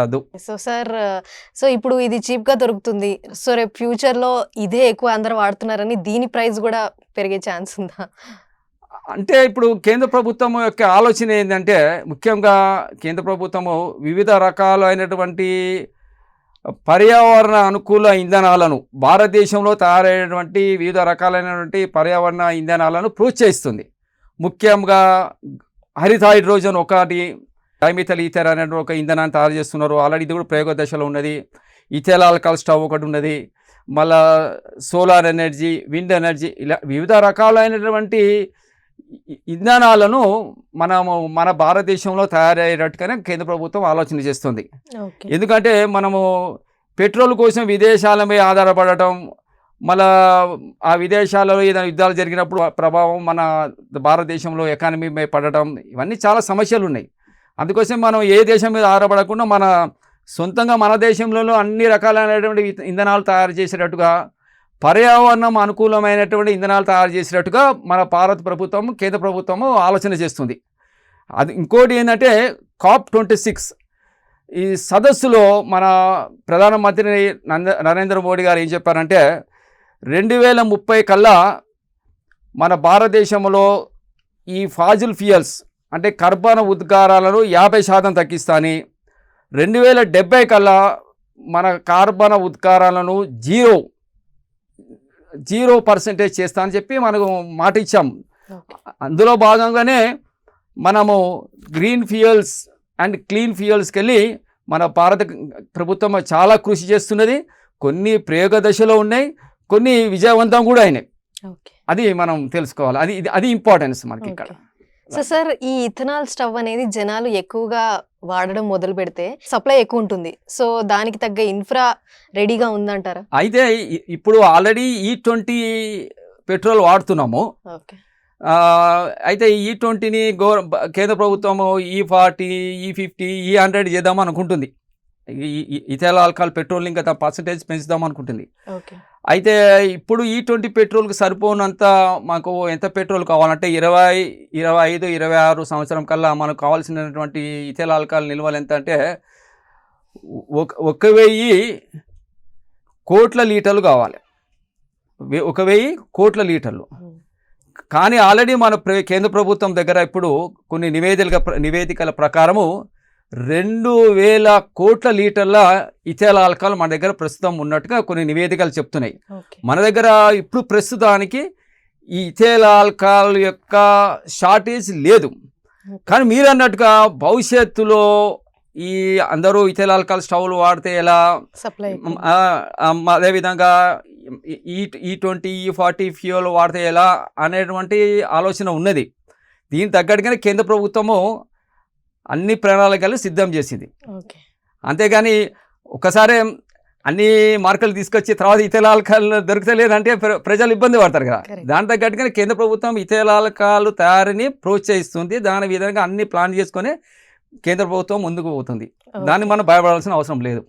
రద్దు. So sir, so ఇప్పుడు ఇది చీప్‌గా దొరుకుతుంది. సో రేపు ఫ్యూచర్‌లో ఇదే ఎక్కువ అందరూ వాడుతున్నారని దీని ప్రైస్ గూడా పెరిగే ఛాన్స్ ఉందా? అంటే ఇప్పుడు కేంద్ర ప్రభుత్వం యొక్క ఆలోచన ఏంటంటే, ముఖ్యంగా కేంద్ర ప్రభుత్వము వివిధ రకాలైనటువంటి పర్యావరణ అనుకూల ఇంధనాలను, భారతదేశంలో తయారైనటువంటి వివిధ రకాలైనటువంటి పర్యావరణ ఇంధనాలను ప్రోత్సహిస్తుంది. ముఖ్యంగా హరిత హైడ్రోజన్ ఒకటి, డైమిథైల్ ఈథర్ అనే ఒక ఇంధనాన్ని తయారు చేస్తున్నారు. ఆల్రెడీ ఇది కూడా ప్రయోగ దశలో ఉన్నది. ఇథైల్ ఆల్కహాల్ స్టవ్ ఒకటి ఉన్నది. మళ్ళా సోలార్ ఎనర్జీ, విండ్ ఎనర్జీ, ఇలా వివిధ రకాలైనటువంటి ఇంధనాలను మన భారతదేశంలో తయారయ్యేటట్టుగానే కేంద్ర ప్రభుత్వం ఆలోచన చేస్తుంది. ఎందుకంటే మనము పెట్రోల్ కోసం విదేశాల మీద ఆధారపడటం, మళ్ళా ఆ విదేశాలలో ఏదైనా యుద్ధాలు జరిగినప్పుడు ప్రభావం మన భారతదేశంలో ఎకానమీ మీద పడటం, ఇవన్నీ చాలా సమస్యలు ఉన్నాయి. అందుకోసం మనం ఏ దేశం మీద ఆధారపడకుండా సొంతంగా మన దేశంలో అన్ని రకాలైనటువంటి ఇంధనాలు తయారు చేసేటట్టుగా, పర్యావరణం అనుకూలమైనటువంటి ఇంధనాలు తయారు చేసేటట్టుగా మన భారత ప్రభుత్వం, కేంద్ర ప్రభుత్వము ఆలోచన చేస్తుంది. అది ఇంకోటి ఏంటంటే COP26 ఈ సదస్సులో మన ప్రధానమంత్రి నరేంద్ర మోడీ గారు ఏం చెప్పారంటే 2030 కల్లా మన భారతదేశంలో ఈ ఫాజిల్ ఫ్యూయల్స్ అంటే కర్బన ఉద్గారాలను 50% తగ్గిస్తాని, 2070 కల్లా మన కార్బన ఉద్గారాలను 0% చేస్తా అని చెప్పి మనకు మాట ఇచ్చాం. అందులో భాగంగానే మనము గ్రీన్ ఫ్యూయల్స్ అండ్ క్లీన్ ఫ్యూయల్స్కి వెళ్ళి మన భారత ప్రభుత్వం చాలా కృషి చేస్తున్నది. కొన్ని ప్రయోగ దశలో ఉన్నాయి, కొన్ని విజయవంతం కూడా అయినాయి. అది మనం తెలుసుకోవాలి. అది ఇంపార్టెన్స్ మనకి ఇక్కడ. సో సార్, ఈ ఇథనాల్ స్టవ్ అనేది జనాలు ఎక్కువగా వాడడం మొదలు పెడితే సప్లై ఎక్కువ ఉంటుంది. సో దానికి తగ్గ ఇన్ఫ్రా రెడీగా ఉందంటారా? అయితే ఇప్పుడు ఆల్రెడీ E20 పెట్రోల్ వాడుతున్నాము. అయితే E20ని కేంద్ర ప్రభుత్వము E40, E50, E100 చేద్దాం అనుకుంటుంది. ఇథైల్ ఆల్కహాల్ పెట్రోల్ ఇంకా పర్సంటేజ్ పెంచుదాం అనుకుంటుంది. అయితే ఇప్పుడు E20 పెట్రోల్కి సరిపోనంత మాకు ఎంత పెట్రోల్ కావాలంటే 25, 26 సంవత్సరం కల్లా మనకు కావాల్సినటువంటి ఇథైల్ ఆల్కహాల్ నిల్వలు ఎంత అంటే 1,000 కోట్ల లీటర్లు కావాలి. 1,000 కోట్ల లీటర్లు. కానీ ఆల్రెడీ మన కేంద్ర ప్రభుత్వం దగ్గర ఇప్పుడు కొన్ని నివేదికల ప్రకారము 2,000 కోట్ల లీటర్ల ఇథైల్ ఆల్కహాల్ మన దగ్గర ప్రస్తుతం ఉన్నట్టుగా కొన్ని నివేదికలు చెప్తున్నాయి. మన దగ్గర ఇప్పుడు ప్రస్తుతానికి ఈ ఇథైల్ ఆల్కహాల్ యొక్క షార్టేజ్ లేదు. కానీ మీరు అన్నట్టుగా భవిష్యత్తులో ఈ అందరూ ఇథైల్ ఆల్కహాల్ స్టవ్లు వాడితే ఎలా, అదేవిధంగా E20, E40 ఫ్యూయల్ వాడితే ఎలా అనేటువంటి ఆలోచన ఉన్నది. దీనికి తగ్గట్టుగానే కేంద్ర ప్రభుత్వము అన్ని ప్రణాళికలు సిద్ధం చేసింది. అంతేగాని ఒకసారి అన్ని మార్కులు తీసుకొచ్చి తర్వాత ఇథైల్ ఆల్కహాల్ దొరకలేదంటే ప్రజలు ఇబ్బంది పడతారు కదా. దాని తగ్గట్టుగానే కేంద్ర ప్రభుత్వం ఇథైల్ ఆల్కహాల్ తయారీని ప్రోత్సహిస్తుంది. దాని విధంగా అన్ని ప్లాన్ చేసుకొని కేంద్ర ప్రభుత్వం ముందుకు పోతుంది. దాన్ని మనం భయపడాల్సిన అవసరం లేదు.